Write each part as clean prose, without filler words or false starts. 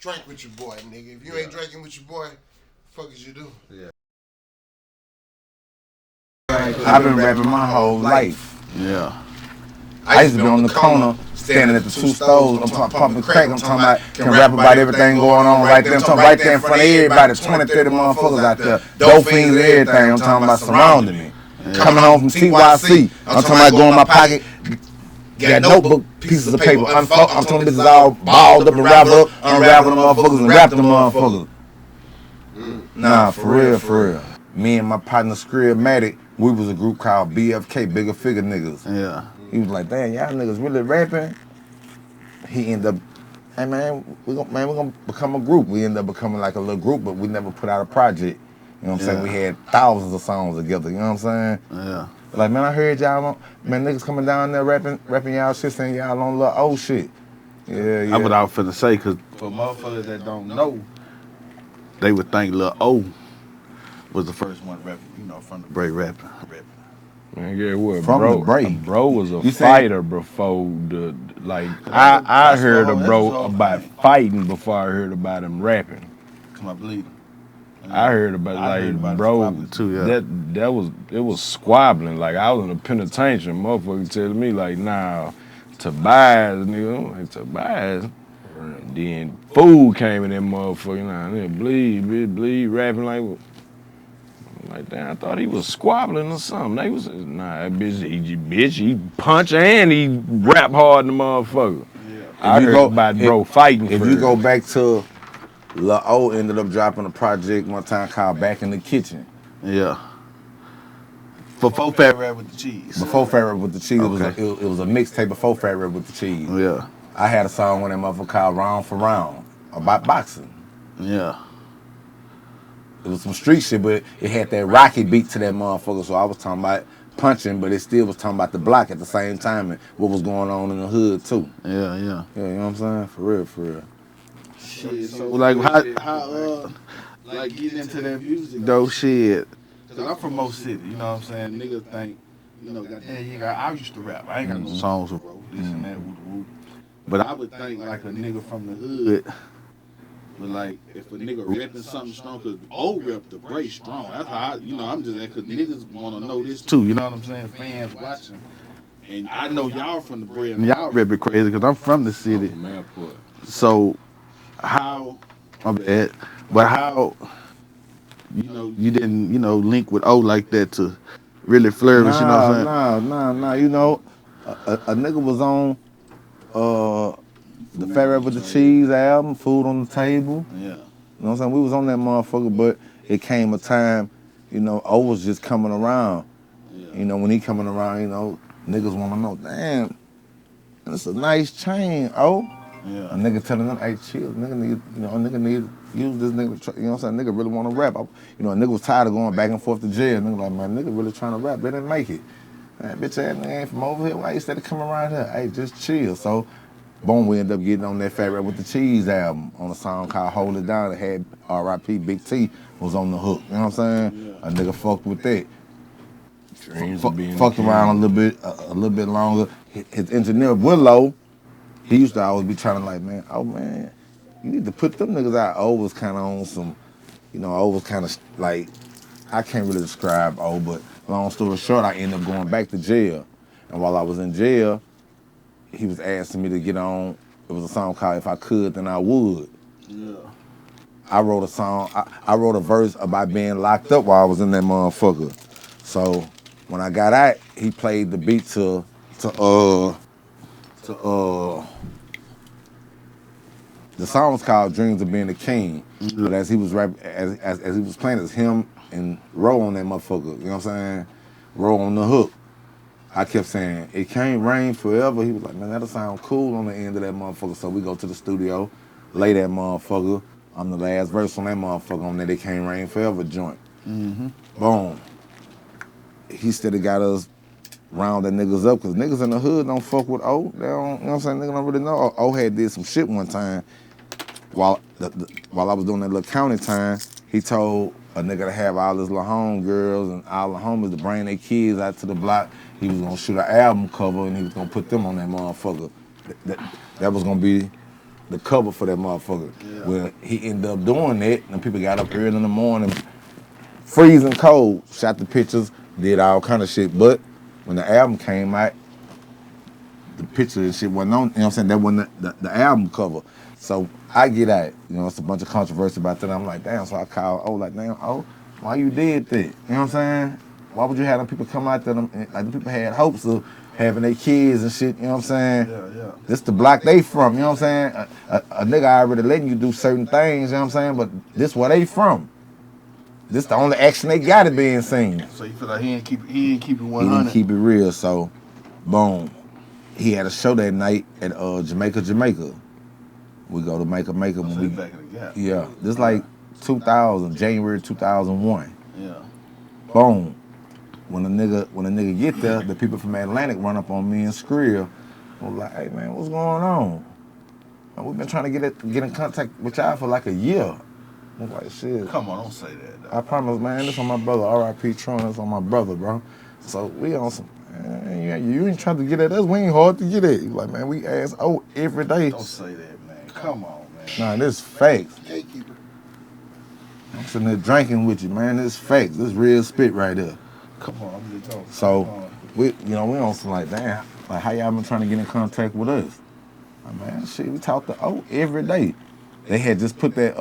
drink with your boy, nigga. If you ain't drinking with your boy, fuck is you do? Yeah. I've been rapping my whole life. Yeah. I used to be on the corner, standing at the two stores. I'm pumping crack. I'm talking about, can rap about everything going on right there. I'm talking right there in front of everybody. 20, 30 motherfuckers out there. Dope fiends and everything. I'm talking about surrounding me. Coming home from TYC. I'm talking about going in my pocket. Got notebook, pieces of paper. I'm talking bitches all balled up and wrapped up. Unravel them motherfuckers and wrap them motherfuckers. Nah, for real. Me and my partner Skrillmatic, we was a group called BFK, Bigger Figure Niggas. Yeah. He was like, damn, y'all niggas really rapping? He ended up, hey man, we're gonna become a group. We ended up becoming like a little group, but we never put out a project. You know what I'm saying? We had thousands of songs together, you know what I'm saying? Yeah. Like, man, I heard y'all on, man, niggas coming down there rapping y'all shit, saying y'all on Lil O shit. Yeah. That's what I was finna say, cause for motherfuckers that don't know, they would think Lil O was the first one rapping, you know, from the break rapping. Man, yeah, what, From bro? the break. Bro was a You fighter before the I heard of bro about fighting before I heard about him rapping. Come on, Bleeda. I heard about bro too, yeah. It was squabbling. Like I was in a penitentiary, motherfucker telling me like, nah, Tobias, nigga, like Tobias. And then food came in that motherfucker, nah, nigga, bleed, rapping like that. I thought he was squabbling or something. They was that bitch, he punch and he rap hard in the motherfucker. Yeah. I heard about bro fighting. If you go back to Lil O ended up dropping a project one time called Back in the Kitchen. Yeah. Before Fat Rap with the Cheese. Before Fat Rap with the Cheese, Okay. it was a mixtape before Fat Rap with the Cheese. Yeah. I had a song on that motherfucker called Round for Round about boxing. Yeah. It was some street shit, but it had that rocky beat to that motherfucker. So I was talking about punching, but it still was talking about the block at the same time and what was going on in the hood too. Yeah. Yeah, you know what I'm saying? For real. Shit. So like how like getting into that music though, shit. Cause I'm from Mo City, you know what I'm saying? Niggas think, you know, goddamn, I used to rap. I ain't got no songs of wrote this and that, woo. But I would think like a nigga from the hood. But like, if a nigga repping something strong, cause old rep the break strong. That's how I'm just that, cause niggas wanna know this too. You know what I'm saying? Fans watching, and I know y'all from the bread, and y'all rep it crazy, cause I'm from the city. So how? My bad. But how? You didn't link with O like that to really flourish. You know what I'm saying? Nah. You know, a nigga was on the Fat Rap with the Cheese album, Food on the Table. Yeah. You know what I'm saying? We was on that motherfucker, but it came a time, O was just coming around. Yeah. When he coming around, niggas want to know, damn, it's a nice chain, O. Yeah. A nigga telling them, hey, chill, nigga need use this nigga, you know what I'm saying? Nigga really want to rap. A nigga was tired of going back and forth to jail. Nigga like, man, nigga really trying to rap, they didn't make it. Man, bitch ass nigga ain't from over here. Why you instead of coming around here? Hey, just chill. So, boom, we ended up getting on that Fat Rap with the Cheese album on a song called Hold It Down. It had R.I.P. Big T was on the hook. You know what I'm saying? Yeah. A nigga fucked with that. Fucked around a little bit longer. His engineer Willow, he used to always be trying to like, man, you need to put them niggas out. O was kind of on some, O was kind of like, I can't really describe O, but long story short, I ended up going back to jail. And while I was in jail, he was asking me to get on. It was a song called If I Could, Then I Would. Yeah. I wrote a song, I wrote a verse about being locked up while I was in that motherfucker. So when I got out, he played the beat to the song was called Dreams of Being a King. Mm-hmm. But as he was as he was playing, it's him and Ro on that motherfucker. You know what I'm saying? Ro on the hook. I kept saying, it can't rain forever. He was like, man, that'll sound cool on the end of that motherfucker. So we go to the studio, lay that motherfucker. I'm the last verse on that motherfucker on that It Can't Rain Forever joint. Mm-hmm. Boom. He still got us rounding niggas up, because niggas in the hood don't fuck with O. They don't, you know what I'm saying? Niggas don't really know. O had did some shit one time while I was doing that little county time. He told a nigga to have all his little home girls and all the homies to bring their kids out to the block. He was gonna shoot an album cover and he was gonna put them on that motherfucker. That was gonna be the cover for that motherfucker. Yeah. Well, he ended up doing that, and people got up early in the morning, freezing cold, shot the pictures, did all kind of shit. But when the album came out, the picture and shit wasn't on, you know what I'm saying? That wasn't the album cover. So I get at it. You know, it's a bunch of controversy about that. I'm like, damn, so I call O like, damn, O, why you did that? You know what I'm saying? Why would you have them people come out there, like the people had hopes of having their kids and shit, you know what I'm saying? Yeah. This the block they from, you know what I'm saying? A nigga already letting you do certain things, you know what I'm saying? But this where they from. This the only action they got it being seen. So you feel like he ain't keep it 100? He didn't keep it real, so boom. He had a show that night at Jamaica. We go to Jamaica when we back in the gap. Yeah. This like 2000, January 2001. Yeah. Boom. When a nigga get there, the people from Atlantic run up on me and Skrill. I'm like, hey man, what's going on? We've been trying to get in contact with y'all for like a year. I'm like, shit. Come on, don't say that, though. I promise, man, this on my brother, R.I.P. Tron, this on my brother, bro. So we on some, man, you ain't trying to get at us, we ain't hard to get at. You like, man, we ask every day. Don't say that, man. Come on, man. Nah, this facts. Gatekeeper. I'm sitting there drinking with you, man. This facts. This real spit right there. Come on, I'm just talking. So we on some like, damn, like how y'all been trying to get in contact with us? Like, man, shit, we talk to O every day. They had just put that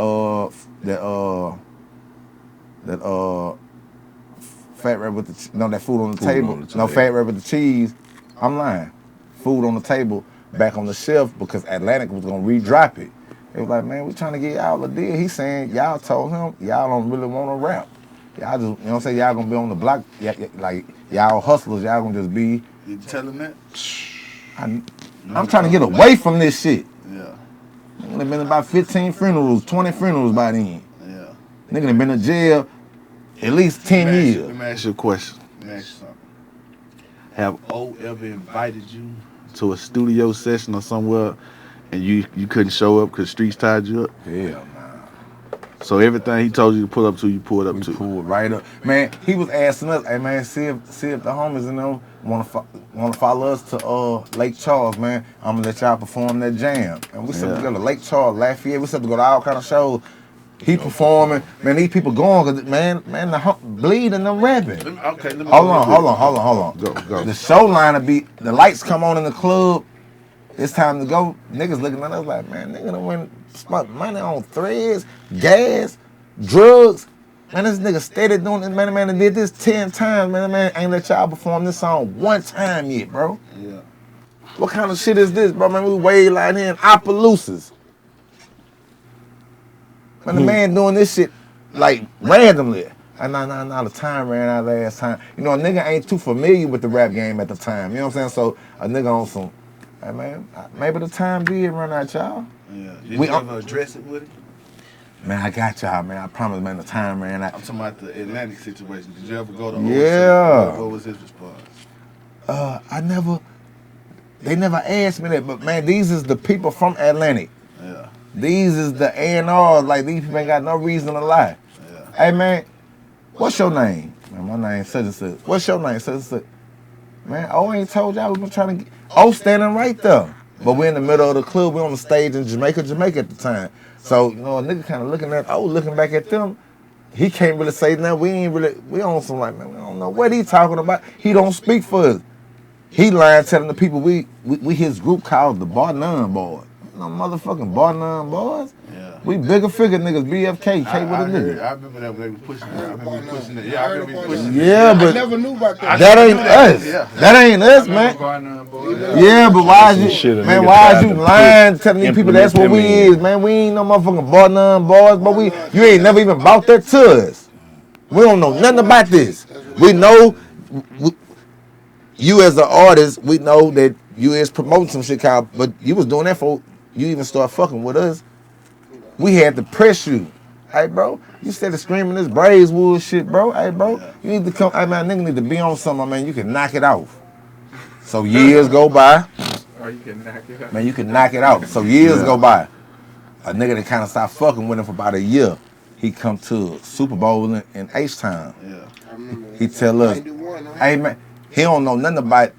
fat wrap with that food on the table. No, fat wrap with the cheese. I'm lying. Food on the table back on the shelf because Atlantic was gonna re-drop it. It was like, man, we trying to get y'all a deal. He's saying y'all told him y'all don't really want to rap. Y'all just, you know what I'm saying, y'all gonna be on the block, like y'all hustlers, y'all gonna just be. You tell him that? I'm trying to get away from this shit. Yeah. Nigga done been about 15 funerals, 20 funerals by then. Yeah. Nigga done been in jail at least 10 years. Let me ask you a question. Let me ask you something. Have O ever invited you to a studio session or somewhere and you couldn't show up because streets tied you up? Hell nah. So everything he told you to pull up to, you pulled up to? We pulled right up. Man, he was asking us, hey man, see if the homies in them wanna follow us to Lake Charles, man. I'm gonna let y'all perform that jam. And we said we go to Lake Charles, Lafayette, we said to go to all kind of shows. He performing, man, these people going, cause man, the Bleed and them rapping. Okay, let me Hold on. Go. The show line will be, the lights come on in the club, it's time to go. Niggas looking at us like, man, nigga done went spent money on threads, gas, drugs. Man, this nigga steady doing this, man, done did this 10 times, man, ain't let y'all perform this song one time yet, bro. Yeah. What kind of shit is this, bro? Man, we way like here in Opelousas. Man, the man doing this shit like randomly. Nah, the time ran out last time. You know, a nigga ain't too familiar with the rap game at the time. You know what I'm saying? So a nigga on some, hey man, maybe the time did run out, y'all. Yeah. Did you ever address it with him? Man, I got y'all, man. I promise, man, the time ran out. I'm talking about the Atlantic situation. Did you ever go to Yeah. What was his response? They never asked me that, but man, these is the people from Atlantic. Yeah. These is the A&R, like these people ain't got no reason to lie. Yeah. Hey man, what's your name? Man, my name such and such. What's your name? Such and such. Man, O ain't told y'all we been trying to get O standing right there. But we're in the middle of the club, we're on the stage in Jamaica at the time. So, you know, a nigga kind of looking at O, looking back at them. He can't really say nothing. We on some like, man, we don't know what he talking about. He don't speak for us. He lying telling the people we his group called the Bar None Boys. No motherfucking Bar None Boys. Yeah. We bigger figure niggas, BFK, K with a nigga. I remember that when they were pushing that. I remember pushing that. Yeah, I remember pushing Yeah, but I never knew about that. that ain't us. Yeah. That ain't us, man. Yeah, but why is you, man? Why is you lying, telling these people that's what we is, man? We ain't no motherfucking Bar None Boys, but you ain't never even bought that to us. We don't know nothing about this. We know you as an artist. We know that you is promoting some shit, Kyle, but you was doing that for you even start fucking with us. We had to press you. Hey, bro, you started screaming this Brazewood shit, bro. Hey, bro, you need to come. Hey, man, nigga need to be on something, man. You can knock it off. So years go by. Or you can knock it out. Man, you can knock it out. So years go by. A nigga that kind of stopped fucking with him for about a year. He come to Super Bowl in H-Town. Yeah. He tell us, hey, man, he don't know nothing about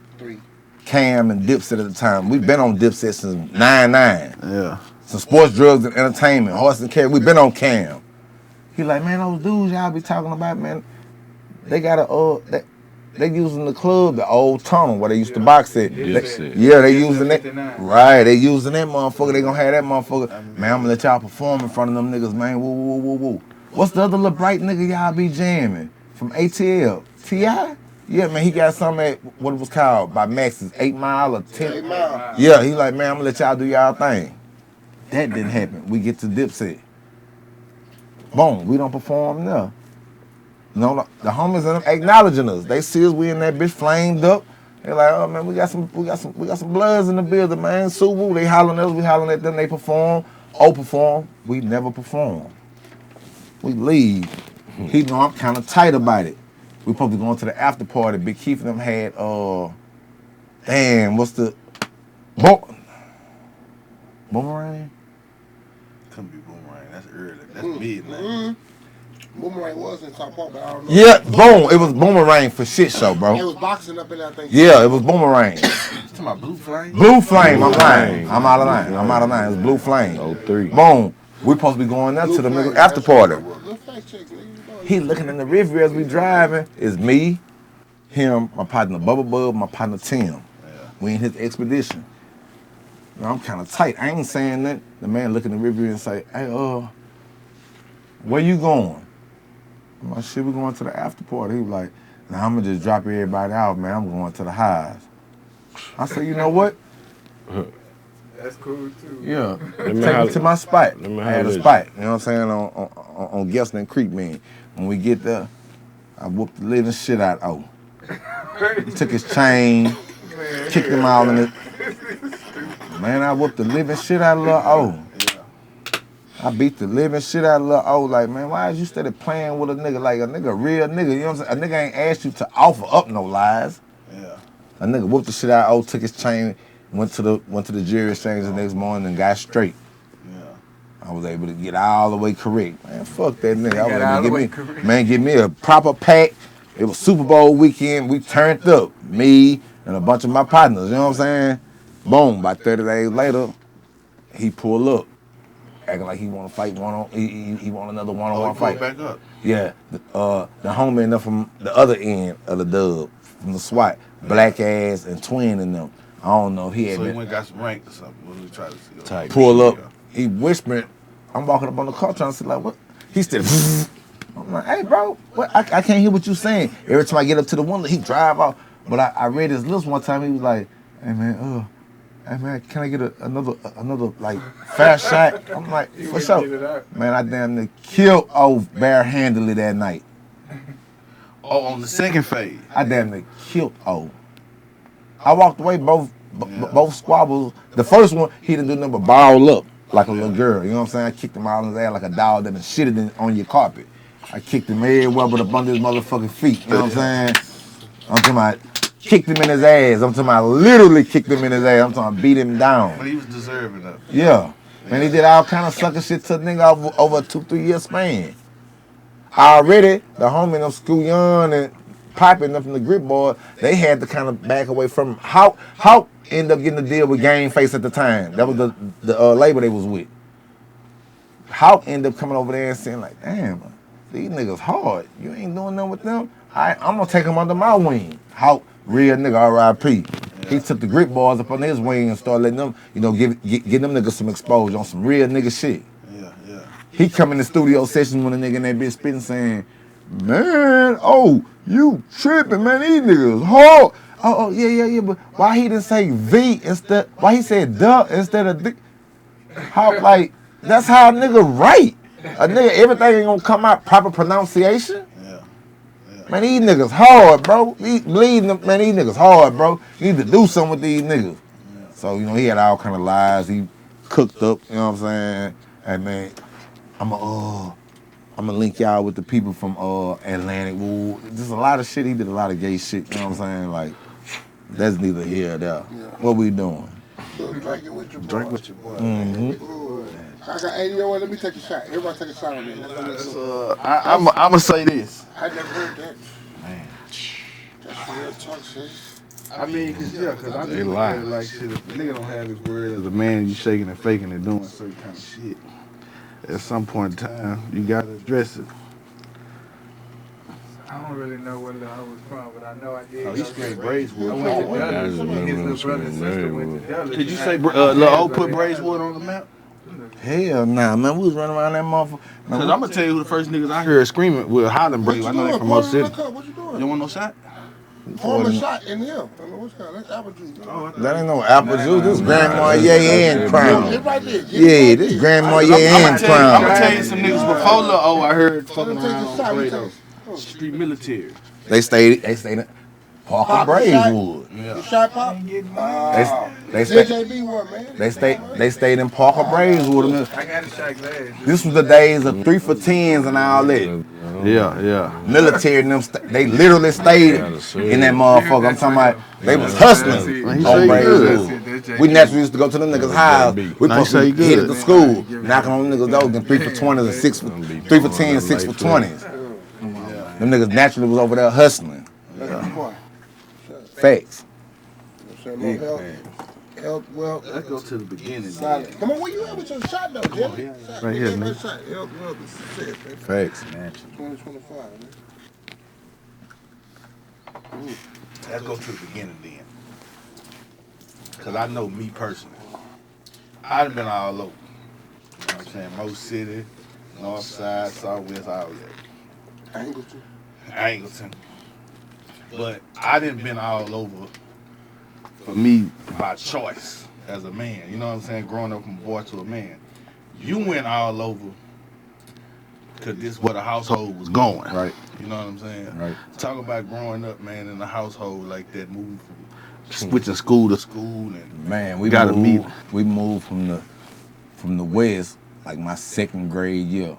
Cam and Dipset at the time. We been on Dipset since 99. Yeah. some sports, drugs, and entertainment, horse and carriage. We been on cam. He like, man, those dudes y'all be talking about, man, they got they using the club, the old tunnel where they used to box at. Yeah, they using that. Right, they using that motherfucker. They gonna have that motherfucker. Man, I'm gonna let y'all perform in front of them niggas, man. Woo, woo, woo, woo. What's the other little bright nigga y'all be jamming? From ATL? T.I.? Yeah, man, he got something at what it was called by Max's 8 Mile or 10. 8 Mile. Yeah, he like, man, I'm gonna let y'all do y'all thing. That didn't happen. We get to Dipset. Boom, we don't perform there. No, the homies and them acknowledging us. They see us, we in that bitch flamed up. They like, oh man, we got some bloods in the building, man. Suwu, they hollering at us, we hollering at them. They perform, perform. We never perform. We leave. He know I'm kind of tight about it. We supposed to be going to the after party. Big Keith and them had damn, what's the Boomerang? Couldn't be Boomerang. That's early. That's midnight. Boomerang was in South Park, but I don't know. Yeah, boom. It was Boomerang for shit show, bro. It was boxing up in that thing. Yeah, it was Boomerang. You talking about Blue Flame? Blue Flame, I'm lying. I'm out of line. It was Blue Flame. 03. Boom. We supposed to be going up to the nigga after party. Good fact check, nigga. He looking in the rearview as we driving. It's me, him, my partner Bubba Bub, my partner Tim. Yeah. We in his expedition. Now, I'm kind of tight. I ain't saying that. The man look in the rearview and say, hey, where you going? I'm like, shit, we going to the after party. He was like, nah, I'm gonna just drop everybody out, man. I'm going to the highs. I said, you know what? That's cool too. Yeah. Take me to my spot. I had a spot, you know what I'm saying, on Gelston Creek, man. When we get there, I whooped the living shit out of O. Took his chain, kicked him out in it. Man, I whooped the living shit out of Lil O. I beat the living shit out of Lil O. Like, man, why is you steady playing with a nigga like a nigga, real nigga? You know what I'm saying? A nigga ain't asked you to offer up no lies. Yeah. A nigga whooped the shit out of O, took his chain, went to the jury exchange the next morning and got straight. Yeah. I was able to get all the way correct. Man, fuck that nigga. I was able to give me a proper pack. It was Super Bowl weekend. We turned up. Me and a bunch of my partners. You know what I'm saying? Boom. About 30 days later, he pulled up. Acting like he want to fight he want another one-on-one fight. Back up. Yeah. The homie enough from the other end of the dub, from the SWAT. Black ass and twin in them. I don't know if he had So he been. went and got some rank or something. What was he trying to see? Pull up. He whispering. I'm walking up on the car trying to see like what? He still. I'm like, hey bro, what? I can't hear what you saying. Every time I get up to the window, he drive off. But I read his lips one time. He was like, hey man, can I get another like fast shot? I'm like, for sure. Man, I damn near killed O barehandedly that night. Oh, on the second phase. I damn near killed O. I walked away both squabbles. The first one, he didn't do nothing but ball up like a little girl. You know what I'm saying? I kicked him out in his ass like a dog that been shitted on your carpet. I kicked him everywhere but up under his motherfucking feet. You know what I'm saying? I'm talking about kicked him in his ass. I'm talking about literally kicked him in his ass. I'm talking about beat him down. But he was deserving of it. Yeah. Man, he did all kind of sucker shit to a nigga over a 2-3 year span. Already, the homie in them School Young and Popping up from the grip board, they had to kind of back away from him. How ended up getting the deal with Game Face at the time. That was the label they was with. How ended up coming over there and saying like, damn, these niggas hard. You ain't doing nothing with them. I'm gonna take them under my wing. How real nigga R.I.P. He took the grip boys up under his wing and started letting them, you know, give them niggas some exposure on some real nigga shit. Yeah. He come in the studio session when a nigga in that bitch spitting saying, man, oh, you tripping, man, these niggas hard. Oh, yeah, but why he didn't say V instead, why he said duh instead of D? How, like, that's how a nigga write. A nigga, everything ain't gonna come out proper pronunciation. Yeah. Man, these niggas hard, bro. Bleeding them, man, these niggas hard, bro. You need to do something with these niggas. Yeah. So, you know, he had all kind of lies. He cooked up, you know what I'm saying? And man, I'm gonna link y'all with the people from Atlantic. Well, there's a lot of shit. He did a lot of gay shit. You know what I'm saying? Like, that's neither here or there. Yeah. What we doing? Drinking with your boy. Drink with your boy. Mm-hmm. I got, hey, you know what? Let me take a shot. Everybody take a shot on me. I'm gonna say this. I never heard that. Man. That's real talk shit. I mean, cause I They just lie. feel like shit. If a nigga don't have his word as a man, you shaking and faking and doing certain kind of shit. At some point in time, you gotta address it. I don't really know where Lil O was from, but I know I did. Oh, he go straight to- Brazewood. I went to I Dulles. just Me and his remember little brother and some sister went to Dulles. Could you and say I- Lil O put Brazewood on the map? Hell nah, man. We was running around that motherfucker. Cause I'm gonna tell you who the first niggas I heard screaming with Highland What Brave. you I know they doing? from Pour Most it in City. the cup. What you doing? You want no shot? Pour him a shot in here. I don't know what's called. That's apple juice. That ain't no apple juice. This Nah, Grandma that's- Ye that's and it, Crown. Get right there. Get Yeah, right this there. Grandma I'm Ye I'm and gonna Crown. tell you some niggas before Lil O I heard fucking Let him take around the on shot. Let him Play-Doh. take- Street military. They stayed in Parker Pop the Brazewood. The shot pop. They stayed. JJB one, man. They stayed in Parker Brazewood. I got a shot glass. This was the days of 3 for 10s and all that. Yeah. Military and them, they literally stayed in that motherfucker. I'm talking about they was hustling Man, he on say he good. Brazewood. We naturally used to go to them niggas' house. We Nah, he supposed say to he hit good. the school, knocking on them niggas' doors, getting 3 for 20s and 3 for 10s, 6 for 20s. Them niggas naturally was over there hustling. Facts. Health, well, Let's go to the beginning. solid. Come on, where you at with your shot though, Jimmy? Right here, man. Shot. Health, well, success, man. Facts. 2025, man. Let's go to the beginning then. Cause I know me personally. I done been all over. You know what I'm saying? Most City, North Side, Southwest, all that. Angleton. But I didn't been all over for me by choice as a man. You know what I'm saying? Growing up from a boy to a man. You went all over because this is where the household was going. Right. You know what I'm saying? Right. Talk about growing up, man, in a household like that, moving from switching school to school and Man, we Gotta moved, meet. we moved from the west like my 2nd grade year.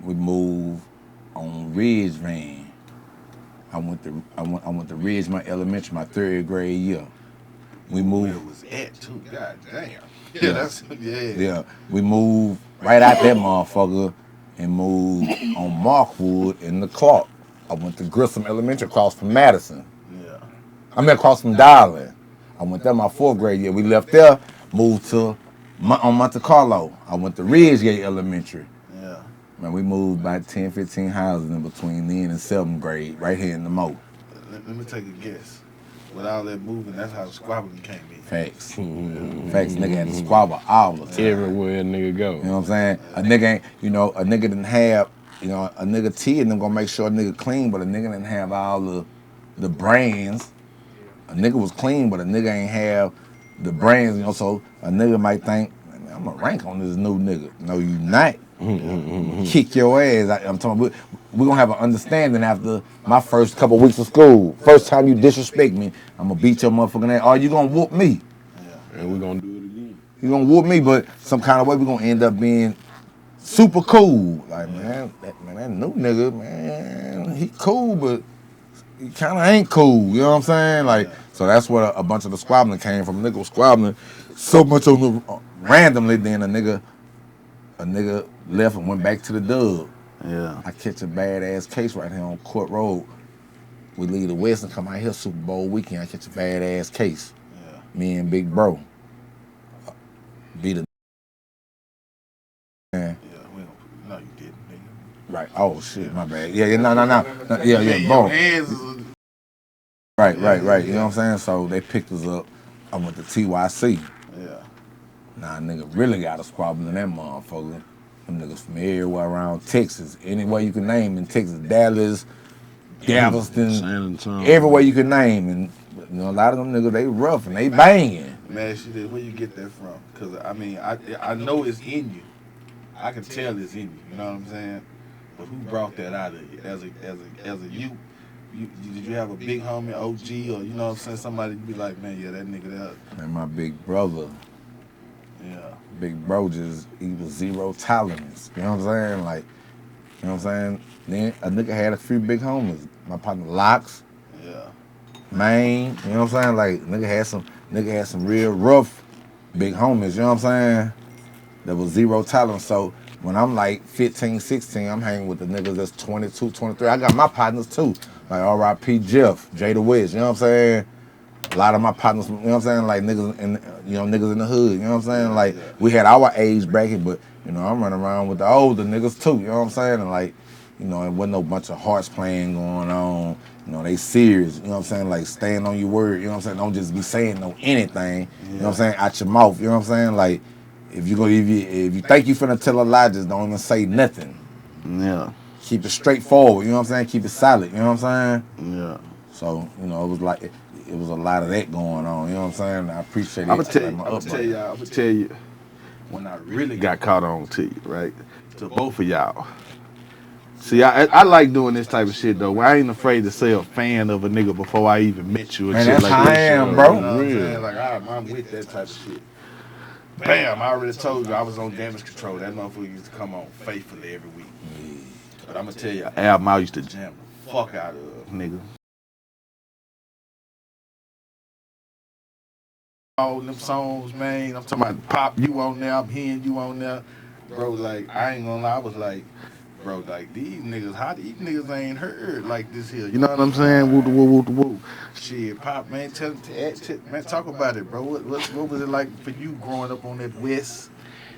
We moved on Ridge Van. I went to Ridgemont Elementary my 3rd grade year. We where moved. it was at too. God damn. Yeah, that's Yeah, we moved right out that motherfucker and moved on Markwood in the Clark. I went to Grissom Elementary across from Madison. Yeah. I mean across from Darling. I went there my 4th grade year. We left there, moved to on Monte Carlo. I went to Ridgegate Elementary. Yeah. Man, we moved about 10, 15 houses in between then and 7th grade, right here in the Mo. Let me take a guess. With all that moving, that's how the squabbling came in. Facts. Facts, nigga had to squabble all the time. Everywhere a nigga go. You know what I'm saying? A nigga ain't, a nigga didn't have, a nigga T and them gonna make sure a nigga clean, but a nigga didn't have all the brands. A nigga was clean, but a nigga ain't have the brands, so a nigga might think, man, I'm gonna rank on this new nigga. No, you not. Kick your ass. I'm talking about, we're gonna have an understanding after my first couple weeks of school. First time you disrespect me, I'm gonna beat your motherfucking ass. Or you gonna whoop me. And we gonna do it again. You gonna whoop me, but some kind of way we gonna end up being super cool. Like, man, that new nigga, man, he cool, but he kind of ain't cool. You know what I'm saying? Like, so that's where a bunch of the squabbling came from. A nigga was squabbling so much on the randomly, then a nigga left and went back to the dub. Yeah. I catch a badass case right here on Court Road. We leave the West and come out here Super Bowl weekend. I catch a badass case. Yeah. Me and Big Bro. Beat a man. Yeah, no, you didn't, nigga. Right. Oh shit, my bad. Yeah, no. Yeah, Your boom. hands is Right. You know what I'm saying? So they picked us up. I went to TYC. yeah. Nah, nigga really got a squabble in that motherfucker. Them niggas from everywhere around Texas. Any way you can name in Texas. Dallas, Galveston, San Antonio. everywhere you can name. And a lot of them niggas, they rough and they banging. Man, she did. Where you get that from? Cause I mean, I know it's in you. I can tell it's in you. You know what I'm saying? But who brought that out of you as a youth? Did you have a big homie, OG, or you know what I'm saying? Somebody be like, man, yeah, that nigga that. And my big brother, Yeah. Big Bro he was zero tolerance. You know what I'm saying? Like, you know what I'm saying? Then a nigga had a few big homies. My partner Locks, Yeah. Maine, you know what I'm saying? Like, nigga had some real rough big homies, you know what I'm saying? That was zero tolerance. So when I'm like 15, 16, I'm hanging with the niggas that's 22, 23. I got my partners too. Like R.I.P. Jeff, Jada West, you know what I'm saying? A lot of my partners, you know what I'm saying, like niggas niggas in the hood, you know what I'm saying? Like we had our age bracket, but you know, I'm running around with the older niggas too, you know what I'm saying? And like, you know, it wasn't no bunch of hearts playing going on. You know, they serious, you know what I'm saying? Like staying on your word, you know what I'm saying? Don't just be saying no anything, you know what I'm saying, out your mouth, you know what I'm saying? Like if you think you finna tell a lie, just don't even say nothing. Yeah. Keep it straightforward, you know what I'm saying? Keep it solid, you know what I'm saying? Yeah. So, you know, it was like it was a lot of that going on, you know what I'm saying? I appreciate it. I'm gonna tell you when I really got caught on to you, right? To both of y'all. See, I like doing this type of shit though. I ain't afraid to say a fan of a nigga before I even met you and Man, shit that's like how that. I am, shit, bro. You know what I'm saying? Like I'm with that type of shit. Bam! I already told you I was on damage control. That motherfucker used to come on faithfully every week. But I'm gonna tell you, album I used to jam the fuck out of, nigga. All them songs, man. I'm talking about Pop, you on there. I'm hearing you on there, bro. Like I ain't gonna lie, I was like, bro, like these niggas ain't heard like this here. You know what I'm saying? Woo, woo, woo, woo. Shit, Pop, man, man, talk about it, bro. What was it like for you growing up on that West?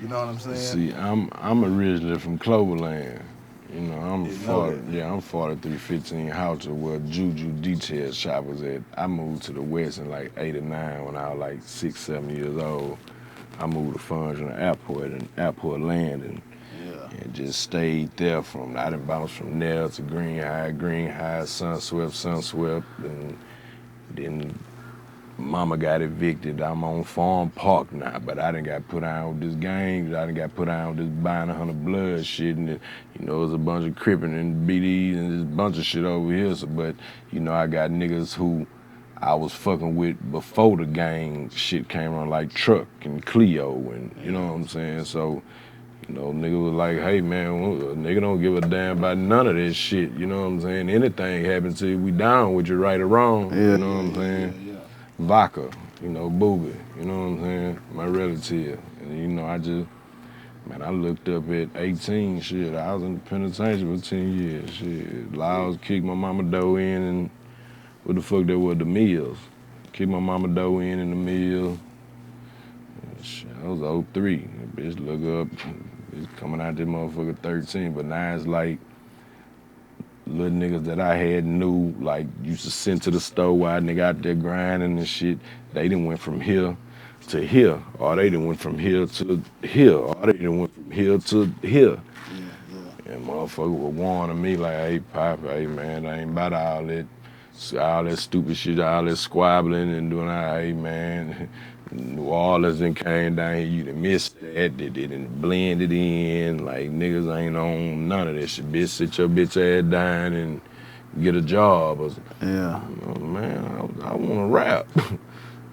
You know what I'm saying? See, I'm originally from Cloverland. You know, I'm 4315 house where Juju Detail Shop was at. I moved to the West in like 89 when I was like 6, 7 years old. I moved to Funds in the airport landing. And just stayed there I done bounced from there to Green High, Sunswept, and then Mama got evicted. I'm on Farm Park now, but I done got put out with this gang. I done got put out with this buying 100 blood shit, and you know, there's a bunch of crippin' and BDs and this bunch of shit over here. So, but you know, I got niggas who I was fucking with before the gang shit came on, like Truck and Cleo, and you know what I'm saying. So, you know, nigga was like, hey man, nigga don't give a damn about none of this shit. You know what I'm saying? Anything happens to you, we down with you, right or wrong. You know what I'm saying? Vodka, you know, Boogie, you know what I'm saying? My relative. And you know, I looked up at 18, shit. I was in the penitentiary for 10 years, shit. Laws kicked my mama door in, and what the fuck that was, the Mills. Kicked my mama door in the mill. Shit, I was 03. Bitch, look up, it's coming out this motherfucker 13, but now it's like, little niggas that I had knew, like, used to send to the store while nigga out there grinding and shit. They done went from here to here, or they done went from here to here, or they done went from here to here. And motherfucker was warning me like, hey, Pop, hey, man, I ain't about all that stupid shit, all that squabbling and doing that. Hey, man, New Orleans done came down here, you done missed that, they done blended in, like niggas ain't on none of that shit, bitch, sit your bitch ass down and get a job. Or Yeah. oh, man, I wanna rap.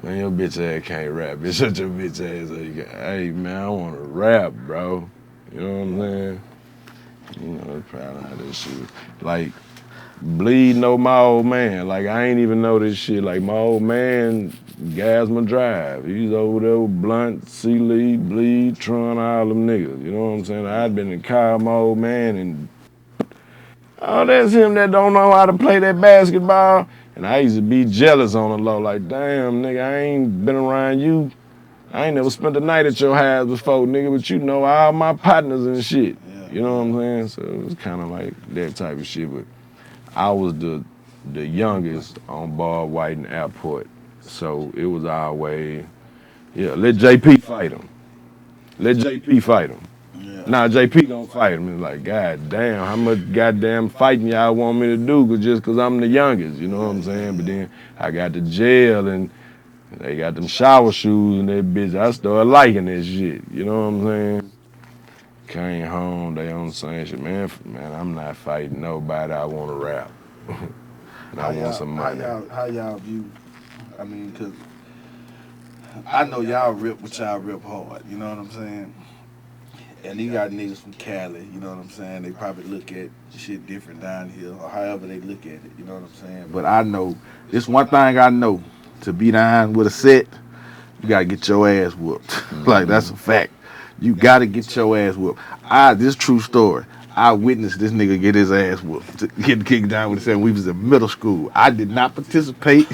Man, your bitch ass can't rap, bitch, shut your bitch ass up. Hey, man, I wanna rap, bro. You know what I'm saying? You know, that's probably how that shit, like, Bleed know my old man. Like, I ain't even know this shit. Like, my old man, Gasman Drive. He's over there with Blunt, C-Lee, Bleed, Tron, all them niggas. You know what I'm saying? I'd been in the car with my old man, and oh, that's him that don't know how to play that basketball. And I used to be jealous on the low. Like, damn, nigga, I ain't been around you. I ain't never spent the night at your house before, nigga, but you know all my partners and shit. You know what I'm saying? So it was kind of like that type of shit. But I was the youngest on Bar White and Airport, so it was always, let JP fight him. Let JP fight him. Nah, JP gonna fight him. It's like, god damn, how much goddamn fighting y'all want me to do just cause I'm the youngest, you know what I'm saying? But then I got to jail and they got them shower shoes and that bitch. I started liking that shit, you know what I'm saying? Came home, they on the same shit. Man, I'm not fighting nobody. I want to rap. And I want some money. How y'all view, I mean, because I know y'all rip what y'all rip hard, you know what I'm saying? And you got niggas from Cali, you know what I'm saying? They probably look at shit different down here, or however they look at it, you know what I'm saying? But I know, this one thing I know, to be down with a set, you gotta get your ass whooped. Like, that's a fact. You gotta get your ass whooped. This true story. I witnessed this nigga get his ass whooped, getting kicked down with the saying we was in middle school. I did not participate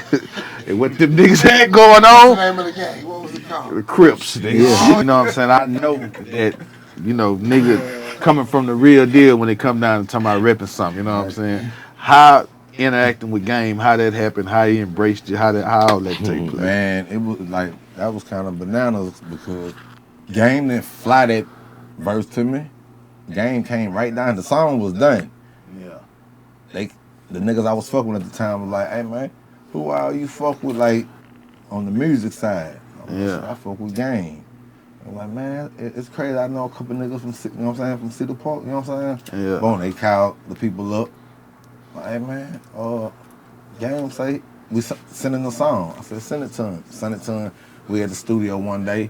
in what them niggas had going What's the on. name of the gang? What was it called? The Crips, nigga. Yeah. You know what I'm saying? I know that, niggas coming from the real deal when they come down and talking about repping something, you know what I'm saying? How interacting with Game, how that happened, how he embraced you, how all that take place. Man, it was like that was kind of bananas because Game didn't fly that verse to me. Game came right down. The song was done. Yeah. The niggas I was fucking with at the time was like, hey man, who are you fuck with like on the music side? Yeah. I fuck with Game. I'm like, man, it's crazy. I know a couple niggas from, you know what I'm saying, from Cedar Park, you know what I'm saying? Yeah. Boom, they called the people up. Like, hey man, Game say we sending a song. I said, send it to him. Send it to him. We at the studio one day.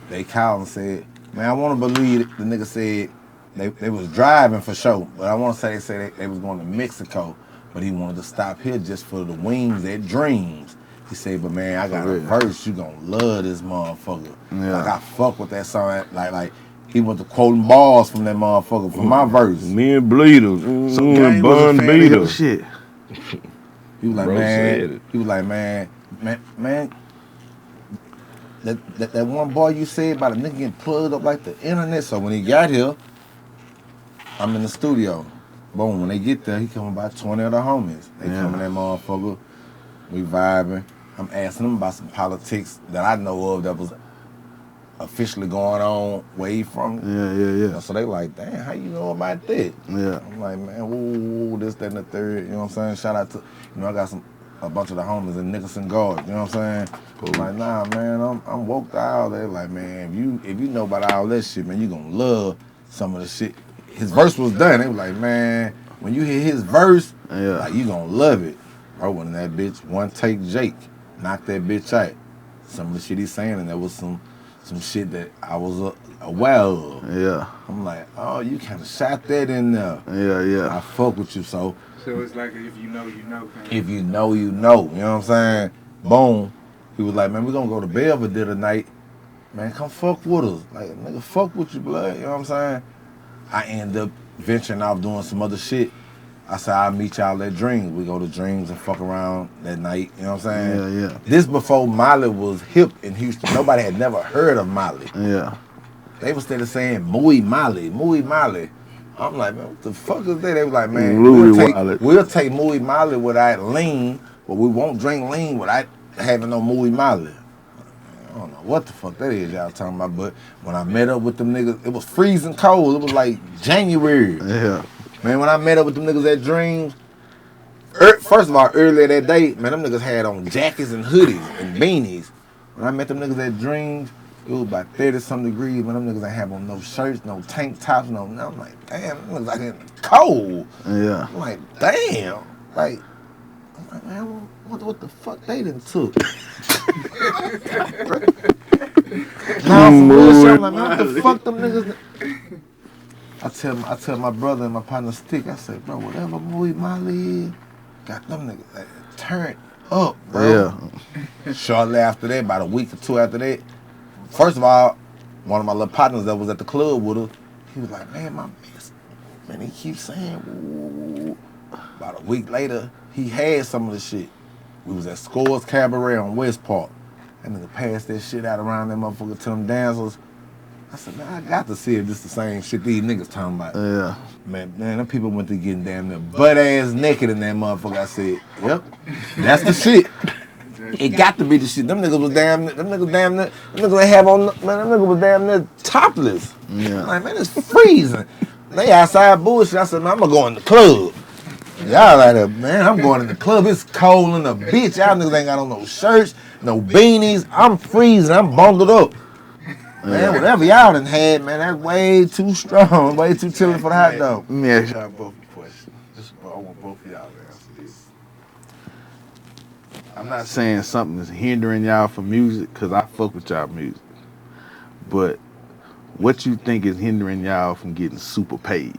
They called and said, man, I want to believe it. The nigga said they was driving for sure, but I want to say they said they was going to Mexico, but he wanted to stop here just for the wings at Dreams. He said, but man, I got a verse. You gonna love this motherfucker. Yeah. Like I fuck with that song. Like he went to quoting bars from that motherfucker from my verse. Me and Bleeda, So Game was a Bun fan of Beater. your shit. He was like, Bro said it. man. He was like, man. That one boy you said about a nigga getting plugged up like the internet. So when he got here, I'm in the studio. Boom, when they get there, he coming by 20 of the homies. They coming that motherfucker. We vibing. I'm asking them about some politics that I know of that was officially going on where he from. Yeah. So they like, damn, how you know about that? Yeah. I'm like, man, woo, this, that, and the third. You know what I'm saying? Shout out to, I got a bunch of the homies in Nicholson Guard. You know what I'm saying? I'm like, nah, man, I'm woke out. They like, man, if you know about all that shit, man, you gonna love some of the shit. His verse was done. They was like, man, when you hear his verse, like you gonna love it. Bro, when that bitch one take Jake, knocked that bitch out. Some of the shit he's saying, and there was some shit that I was aware of. Yeah. I'm like, oh, you kind of shot that in there. Yeah. I fuck with you, so. So it's like if you know, you know. If you know, you know. You know what I'm saying? Boom. He was like, man, we gonna go to Belvedere tonight. Man, come fuck with us. Like, nigga, fuck with you, blood. You know what I'm saying? I end up venturing off doing some other shit. I said, I'll meet y'all at Dreams. We go to Dreams and fuck around that night. You know what I'm saying? Yeah. This before Molly was hip in Houston. Nobody had never heard of Molly. Yeah. They was still saying, Muy Molly. I'm like, man, what the fuck is that? They was like, man, we'll take Muy Molly without lean, but we won't drink lean without having no Muy Molly. I don't know what the fuck that is y'all talking about, but when I met up with them niggas, it was freezing cold. It was like January. Yeah. Man, when I met up with them niggas at Dreams, first of all, earlier that day, man, them niggas had on jackets and hoodies and beanies. When I met them niggas at Dreams, it was about 30-something degrees, man. Them niggas ain't have on no shirts, no tank tops, no. I'm like, damn, them niggas like in cold. Yeah. I'm like, damn. Like, I'm like, man, what the fuck they done took? Nah, for real shit, I'm like, man, what the fuck them niggas? I tell my brother and my partner Stick, I said, bro, whatever Muy Molly is, got them niggas like, turned up, bro. Yeah. Shortly after that, about a week or two after that, first of all, one of my little partners that was at the club with us, he was like, man, he keeps saying, woo. About a week later, he had some of the shit. We was at Scores Cabaret on West Park. That nigga passed that shit out around that motherfucker to them dancers. I said, man, I got to see if this the same shit these niggas talking about. Yeah. Man, them people went to getting damn near butt-ass naked in that motherfucker. I said, yep, that's the shit. It got to be the shit. Them niggas was damn near, them niggas ain't have on, man, them niggas was damn near topless. Yeah. I'm like, man, it's freezing. They outside bullshit. I said, man, I'm gonna go in the club. Y'all like that, man, I'm going in the club. It's cold in the bitch. Y'all niggas ain't got on no shirts, no beanies. I'm freezing. I'm bundled up. Man, whatever y'all done had, man, that's way too strong, way too chilly for the hot dog. Let me ask y'all both a question. I want both of y'all to answer this. I'm not saying something is hindering y'all from music, because I fuck with y'all music. But what you think is hindering y'all from getting super paid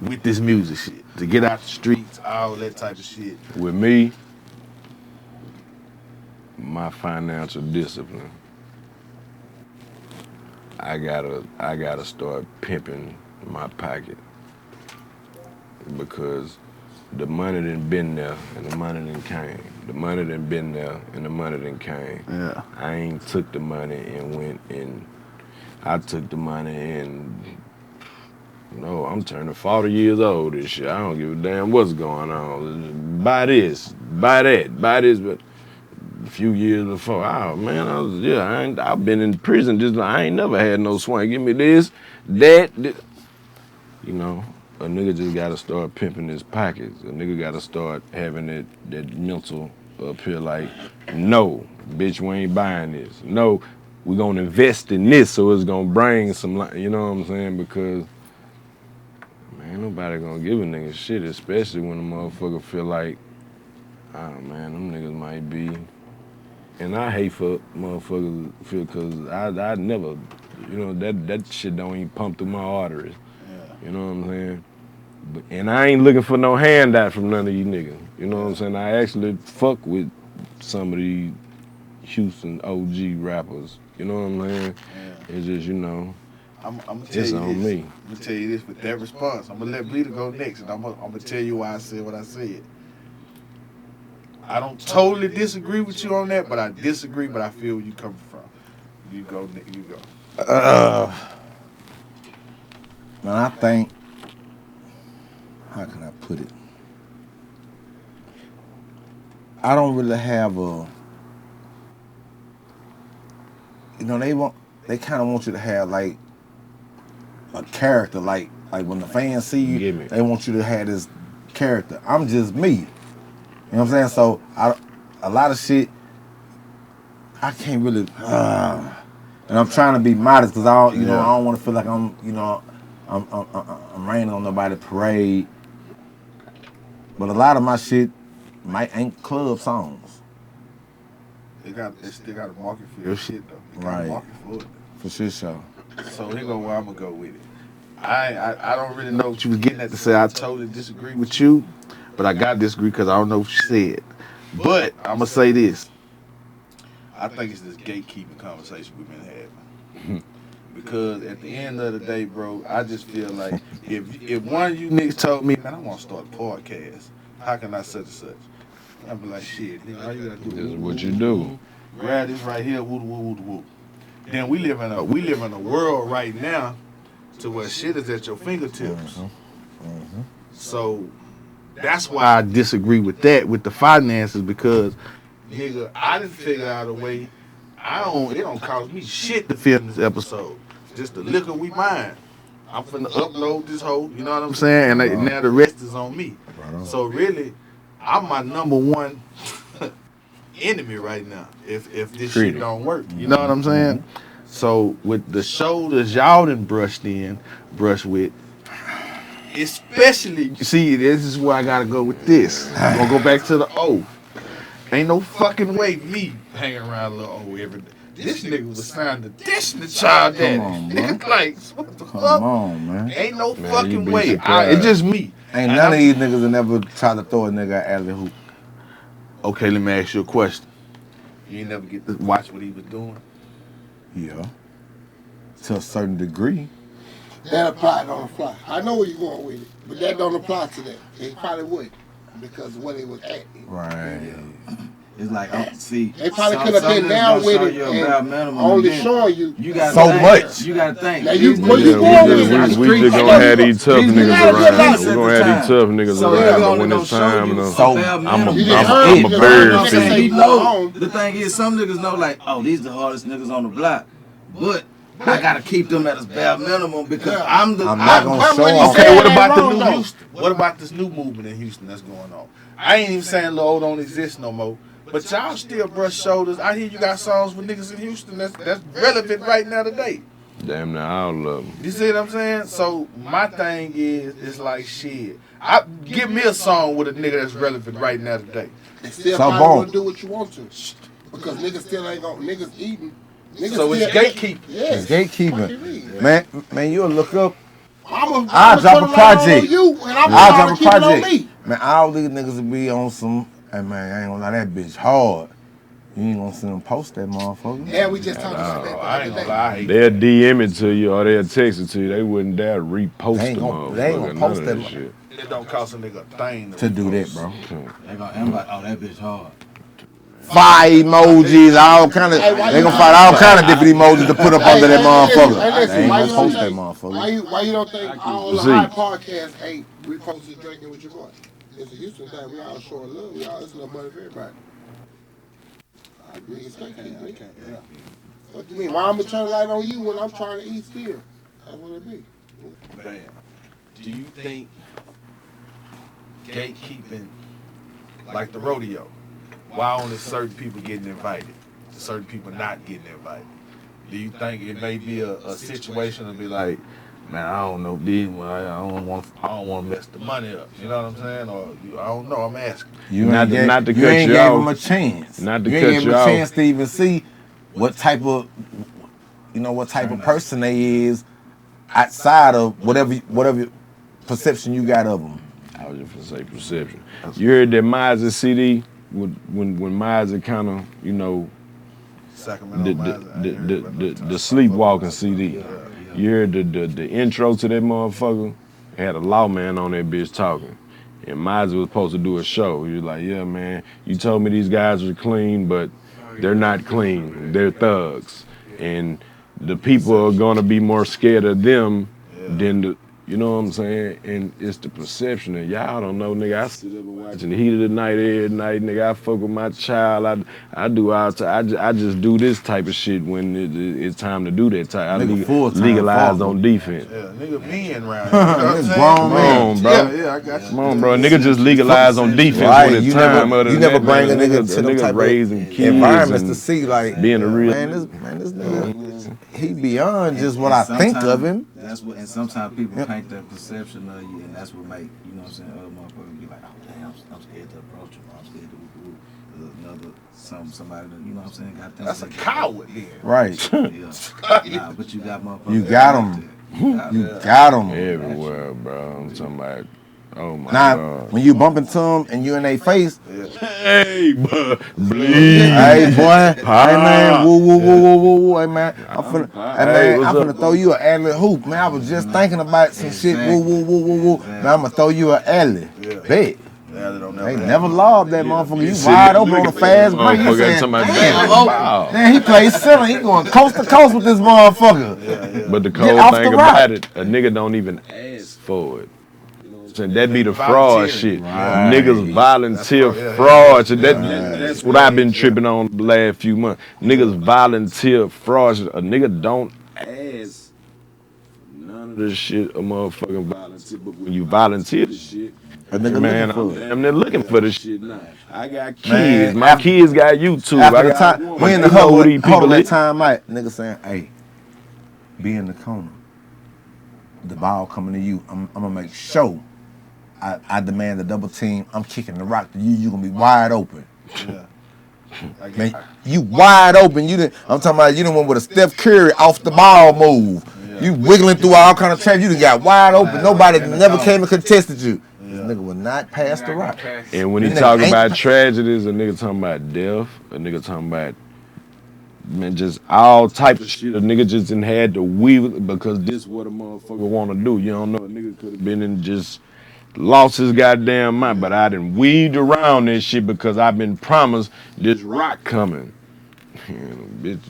with this music shit? To get out the streets, all that type of shit. With me, my financial discipline. I gotta start pimping my pocket. Because the money done been there and the money done came. The money done been there and the money done came. Yeah. I ain't took the money and went and I took the money and no, I'm turning 40 years old this year. I don't give a damn what's going on. Buy this, buy that, buy this, but a few years before, oh man, I've been in prison just I ain't never had no swing. Give me this, that. You know, a nigga just gotta start pimping his pockets. A nigga gotta start having that mental up here like, no, bitch, we ain't buying this. No, we gonna invest in this so it's gonna bring some, you know what I'm saying? Because, man, ain't nobody gonna give a nigga shit, especially when a motherfucker feel like, oh man, them niggas might be. And I hate for motherfuckers feel, cause I never, you know, that shit don't even pump through my arteries. Yeah. You know what I'm saying? And I ain't looking for no handout from none of you niggas. You know what I'm saying? I actually fuck with some of these Houston OG rappers. You know what I'm saying? Yeah. It's just, you know, I'm gonna tell it's you on this. me. I'm gonna tell you this with that response. I'm gonna let Bleeda go next, and I'm gonna tell you why I said what I said. I don't totally disagree with you on that, but I disagree, but I feel where you coming from. You go, Nick, you go. Man, I think, how can I put it? I don't really have a, you know, they kind of want you to have like a character, like when the fans see you, they want you to have this character. I'm just me. You know what I'm saying? So a lot of shit, I can't really, and I'm trying to be modest because I don't want to feel like I'm raining on nobody's parade. But a lot of my shit ain't club songs. They still got a market for your shit though. They got Right. a market for it. For sure, so. So here go where I'm gonna go with it. I don't really know what you was getting at to say. I totally disagree with you, but I got to disagree because I don't know what you said. But I'm gonna say this. I think it's this gatekeeping conversation we've been having. Because at the end of the day, bro, I just feel like if one of you niggas told me, man, I want to start a podcast, how can I such and such? I'd be like, shit, nigga, all you gotta do This is what you do. Grab this right here, woo woo woo woo. Then we live in a world right now to where shit is at your fingertips. So that's why I disagree with that, with the finances, because nigga, I didn't figure out a way. It don't cost me shit to film this episode. Just the liquor we mine. I'm finna upload this whole, you know what I'm saying? And now the rest is on me. So really, I'm my number one enemy right now if this shit don't work. You know what I'm saying? So with the shoulders y'all done brush with, especially, see, this is where I gotta go with this. I'm gonna go back to the O. Ain't no fucking way me hanging around Lil O every day. This nigga was assigned to Destiny Child daddy. Come on, man. Like, what the fuck? Come on, man. Ain't no Man, fucking you be way. surprised. It's just me. Ain't none of these niggas that never try to throw a nigga at alley hoop. Okay, let me ask you a question. You ain't never get to watch what he was doing? Yeah. To a certain degree. That apply don't apply. I know where you're going with it, but that don't apply to that. It probably would, because of what it was at. Right. It's like, see, They probably could have been down with it and only showing you. You got so much. You got to think. Now you, what Yeah, you going with it? we just gonna have these tough These niggas gotta around. realize We're gonna have these tough niggas So around, they but when only it's gonna show time, you though, so I'm a You didn't I'm a heard bird it. feeder. you Go know, on. the thing is, some niggas know like, oh, these the hardest niggas on the block, but I gotta keep them at a bare minimum because I'm not gonna show off. Okay, what Ain't about the wrong, new though. Houston? What about this new movement in Houston that's going on? I ain't even saying Lil O don't exist no more, but y'all still brush shoulders. I hear you got songs with niggas in Houston that's relevant right now today. Damn near all of them. You see what I'm saying? So my thing is, it's like shit. Give me a song with a nigga that's relevant right now today. And still So probably boom. gonna do what you want to, because niggas still ain't gonna, niggas eating. Niggas So it's still gatekeeping. Yes. It's gatekeeping. Man, you'll look up. I'll I'll drop a project. On you, and I'm I'll gonna drop a keep it on project. me. Man, all these niggas will be on some, hey man, I ain't gonna lie, that bitch hard. You ain't gonna see them post that motherfucker. Yeah, we just talked about that. I ain't gonna lie. I hate They'll DM it to you or they'll text it to you. They wouldn't dare repost They ain't the gonna- they ain't motherfucker. gonna None post of that that mo- shit. It don't cost a nigga a thing To do that, bro. They gonna, I'm like, oh, that bitch hard. Fire emojis, all kind of. Hey, why They you- gonna find all kind of different emojis to put up under that Hey, motherfucker. listen, They ain't why gonna you post don't that think- motherfucker. Why you don't think all the See. high podcasts ain't reposted drinking with your boy? It's a Houston thing. We all showing love. We all, it's enough money for everybody. I agree. It's gatekeeping. What do you mean? Why I'm gonna turn the light on you when I'm trying to eat still? That's what it be. Man, do you think gatekeeping, like the rodeo, why only certain people getting invited, certain people not getting invited? Do you think it may be a situation to be like, man, I don't know this one, I don't want to mess the money up. You know what I'm saying? Or I don't know. I'm asking. You Not ain't to- gave, not to you cut ain't you gave off. him a chance. Not to you cut ain't gave you him a off. chance to even see what type of, what type of person they is outside of whatever perception you got of them. I was just gonna say perception. You heard that Mizer CD when Mizer kind of Sacramento, the sleepwalking CD. You heard the intro to that motherfucker. It had a lawman on that bitch talking. And Mizer was supposed to do a show. He was like, yeah, man, you told me these guys were clean, but they're not clean. They're thugs. And the people are gonna be more scared of them than the, you know what I'm saying? And it's the perception that y'all don't know, nigga. I sit up and watching the heat of the night every night, nigga. I fuck with my child. I do all time. I just do this type of shit when it's time to do that type. I Nigga full-time legalized father. on defense. Yeah, nigga being around here. You know what I'm It's saying? grown Come man. on, bro. Yeah, I got you. Come on, bro. Nigga just legalized on defense Right, when it's you time. never- Other you than never that, bring man, a nigga to them type of raising kids environments and to see like being a real this nigga, he beyond just what I think of him. That's what, and sometimes people paint that perception of you, and that's what make, you know what I'm saying, other motherfuckers be like, oh damn, I'm scared to approach him, I'm scared to woo. There's another, somebody that, you know what I'm saying, got things. That's a coward then. Right, Yeah. Nah, but you got motherfuckers. You got 'em. you got him. everywhere, bro. I'm talking about, oh my Now, God. when you bump into him and you in their face, Hey, bleed. hey boy, hey man, woo, hey man, I'm finna throw you an alley hoop, man. I was just thinking about some shit, woo. Man, I'm gonna throw you an alley. Bet. Yeah, they don't They never never lobbed that motherfucker. You sitting wide there open on a looking fast for break. You motherfucker saying, talking about damn, damn, wow. man, he plays center. He going coast to coast with this motherfucker. But the Get cold off thing the rock. about it, a nigga don't even ask for it. You know what I'm saying? That be the fraud shit. Right. Niggas volunteer fraud. So that's what I've been tripping on the last few months. Niggas volunteer fraud. A nigga don't ask none of the shit a motherfucking volunteer. But when you volunteer the shit, A nigga man, looking I'm for it. damn near looking for the shit now. I got kids. Man, My kids got YouTube. After I the got time, we in the They know huddle, who these huddle people that is. time out. Nigga saying, hey, be in the corner. The ball coming to you. I'm gonna make sure I demand a double team. I'm kicking the rock to you. You gonna be wide open. Yeah. Man, you wide open. I'm talking about you done went with a Steph Curry off the ball move. You wiggling through all kind of traps. You done got wide open. Nobody never came and contested you. This nigga will not pass the rock. And when he This nigga talk ain't about tragedies, a nigga talking about death, a nigga talking about, man, just all type of shit. A nigga just done had to weave it because this what a motherfucker want to do. You don't know, a nigga could have been in just lost his goddamn mind, but I done weaved around this shit because I've been promised this rock coming. Bitch,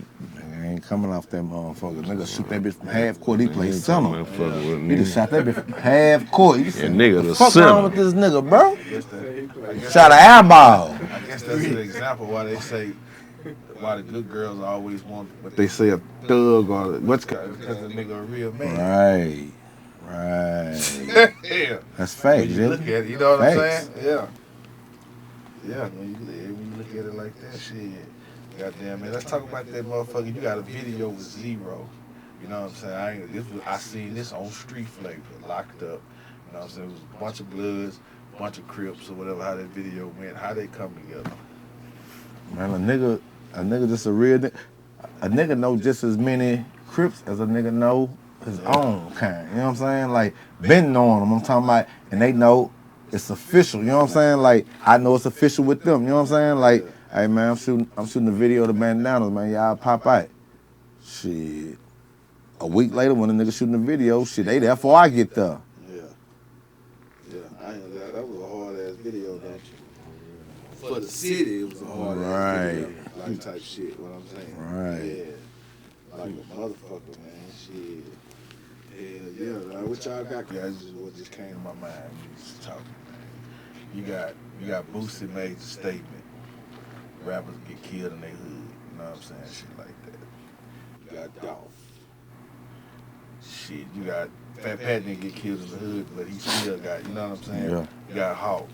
I ain't coming off that motherfucker. Nigga shoot that bitch from half court. He play center. motherfucker with He me. just shot that bitch from half court. You said, nigga what the the fuck center. wrong with this nigga, bro? I guess Shot an eyeball. I guess that's an example why they say why the good girls always want what they say a thug or what's because the nigga a real man. Right. Yeah. That's fact, When you Jim. look at it, you know what I'm Facts. saying? Yeah. Yeah, when you look at it like that, shit. Goddamn, man. Let's talk about that motherfucker. You got a video with Zero. You know what I'm saying? I seen this on Street Flavor, locked up. You know what I'm saying? It was a bunch of Bloods, a bunch of Crips, or whatever, how that video went, how they come together. Man, a nigga just a real nigga. A nigga know just as many Crips as a nigga know his own kind. You know what I'm saying? Like, been knowing them. I'm talking about, and they know it's official. You know what I'm saying? Like, I know it's official with them. You know what I'm saying? Like, Hey man, I'm shooting a video of the bandanas, man. Y'all pop out. Shit. A week later, when the nigga shooting the video, shit, they there before I get there. Yeah. I ain't that was a hard ass video, don't you? For the city, it was a hard ass video. Like type shit, what I'm saying. Right. Yeah. Like a motherfucker, man. Shit. Yeah. Like, what y'all got? Yeah, that's just what just came to my mind. Just talking, man. You got Boosie made the statement. Rappers get killed in their hood. You know what I'm saying? Shit like that. You got Dolph. Shit, you got Fat Pat didn't get killed in the hood, but he still got, you know what I'm saying? Yeah. You got Hawk.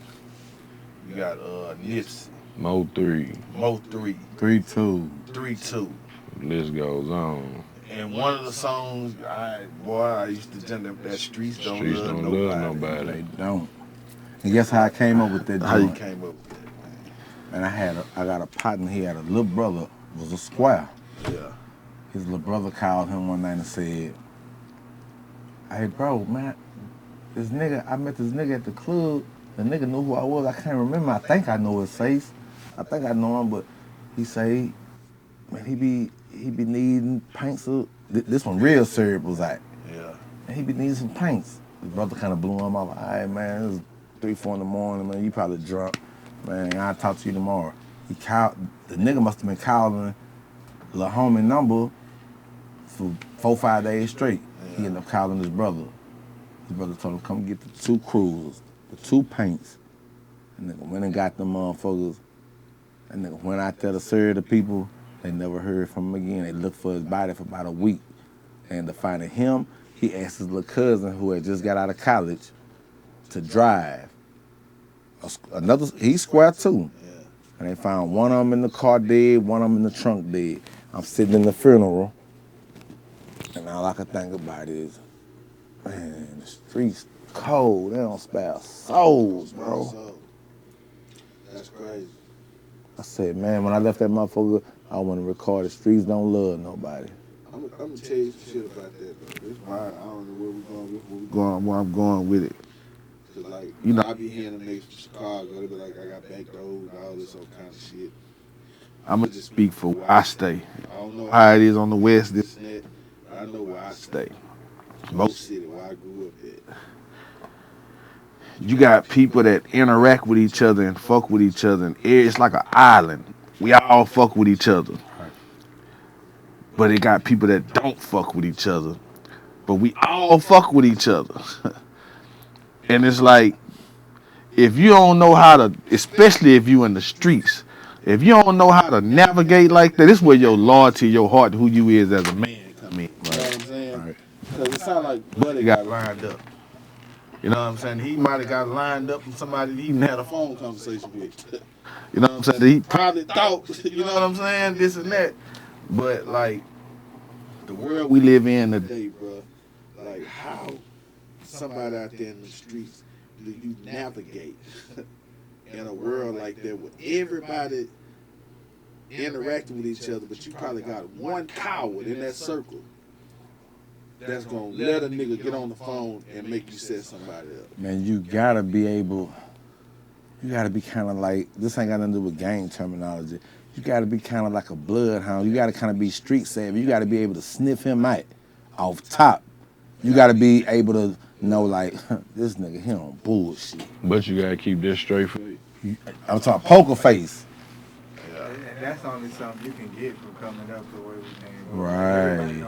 You got Nipsey. Mo 3. 3-2. 3-2. List goes on. And one of the songs, I used to jump that Streets Don't Love Nobody. They don't. And guess how I came up with that joint? How you came up with that, man? And I got a partner, he had a little brother, was a square. Yeah. His little brother called him one night and said, hey bro, man, I met this nigga at the club. The nigga knew who I was. I can't remember. I think I know his face. I think I know him, but he say, man, he be needing paints. This one real serious was like. Yeah. And he be needing some paints. His brother kind of blew him off. All right, man, it was 3, 4 in the morning, man. You probably drunk. Man, I'll talk to you tomorrow. The nigga must have been calling the homie number for 4, 5 days straight. Yeah. He ended up calling his brother. His brother told him, come get the 2 cruisers, the 2 paints. And nigga went and got them motherfuckers. And nigga went out there to serve the people. They never heard from him again. They looked for his body for about a week. And to find him, he asked his little cousin who had just got out of college to drive. He's square too. Yeah. And they found one of them in the car dead, one of them in the trunk dead. I'm sitting in the funeral, and all I could think about is, man, the streets cold. They don't spare souls, bro. That's crazy. I said, man, when I left that motherfucker, I want to record the streets don't love nobody. I'm gonna tell you some shit about that, though. It's why I don't know where I'm going with it. Cause like, you know, I be hearing them niggas from Chicago, they be like, I got back road and all this old kind of shit. I'ma just speak for where I stay. I don't know how it is on the west, this and that, but I know where I stay. Most city where I grew up at. You got people that interact with each other and fuck with each other, and it's like an island. We all fuck with each other. But it got people that don't fuck with each other. But we all fuck with each other. And it's like, if you don't know how to, especially if you in the streets, if you don't know how to navigate like that, this is where your loyalty, your heart, who you is as a man come in. You know what I'm saying? Because it sounds like Buddy got lined up. You know what I'm saying? He might have got lined up from somebody he even had a phone conversation with. You know what I'm saying? He probably thought, you know what I'm saying, this and that. But like, the world we live in today, bro, like how somebody out there in the streets do you navigate in a world like that where everybody interacting with each other, but you probably got one coward in that circle that's gonna let a nigga get on the phone and make you set somebody up. Man, you gotta be kind of like, this ain't got nothing to do with gang terminology. You gotta be kind of like a bloodhound. You gotta kind of be street savvy. You gotta be able to sniff him out off top. You gotta be able to know, like, this nigga, he on bullshit. But you gotta keep this straight for you. I'm talking poker face. That's only something you can get from coming up the way we came. Right.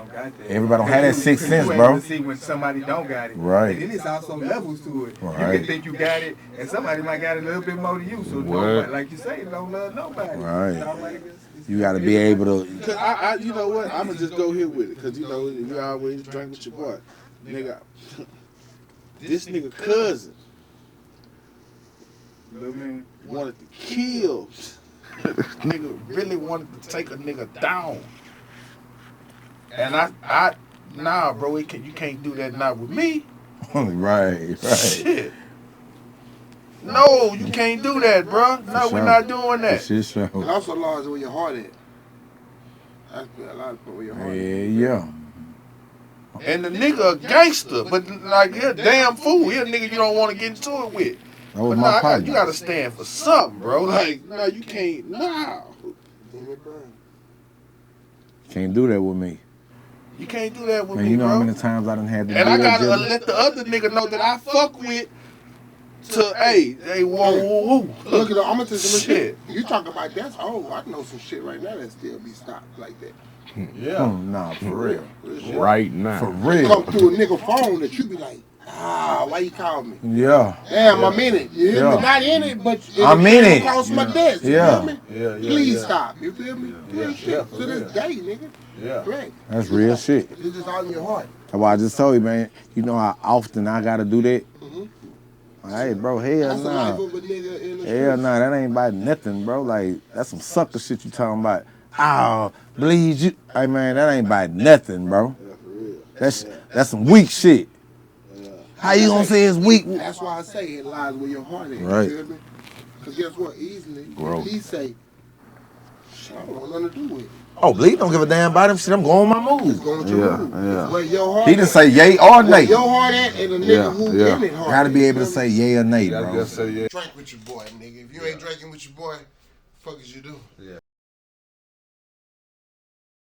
Everybody don't have that sixth sense, bro. See when somebody don't got it. Right. And then it's also levels to it. Right. You can think you got it, and somebody might got it a little bit more than you. So don't, like you say, don't love nobody. Right. You got to be able to. Cause I, you know what? I'm gonna just go here with it. Cause you know you always drink with your boy, nigga. This nigga cousin wanted to kill. Nigga really wanted to take a nigga down. And nah, bro, you can't do that not with me. Right. Shit. No, you can't do that, bro. No, we're not doing that. Shit show. And also, law is where your heart at. That's a lot of where your heart at. Yeah. And the nigga a gangster, but like he a damn fool. He a nigga you don't want to get into it with. That was But my nah, partner. you gotta stand for something, bro. Like, no, you can't. Nah, Can't do that with me. you can't do that with Man, me, you know bro. how many times I done had to And do I that, gotta Jimmy? let the other nigga know that I fuck with. To hey, whoa. Look at I'm gonna tell you some Shit. shit. You talk about that's old. I know some shit right now that still be stopped like that. Yeah. Nah, for real. Real shit. Right now. For real. Come through a nigga phone that you be like, why you call me? Yeah. Damn, I'm in it. You hear me? Yeah. Not in it, but I'm in it. Across my desk. You Yeah. feel me? Yeah. Please stop. You feel me? Real shit. Yeah, To for this real. day, nigga. Yeah. Right. That's real shit. It's just all in your heart. That's why I just told you, man. You know how often I gotta do that? Hey, bro, hell That's the life nah. of a nigga in the Hell street. nah, that ain't about nothing, bro. Like, that's some sucker shit you talking about. Oh, bleed you. Hey, man, that ain't about nothing, bro. That's some weak shit. How you gonna say it's weak? That's why I say it lies where your heart is. Right. You feel me? Because guess what? Easily, Growth. he say, shit, I don't want nothing to do with it. Oh, bleed don't give a damn about him shit. I'm going my It's move. going to Yeah, move. yeah. It's where your heart He didn't at. say yay or Where nay. your heart at and the nigga Yeah, who yeah. in it heart. Gotta be at, able to you feel say me? yay or nay, You gotta bro. just say yeah. Drink with your boy, nigga. If you ain't drinking with your boy, fuck is you do? Yeah.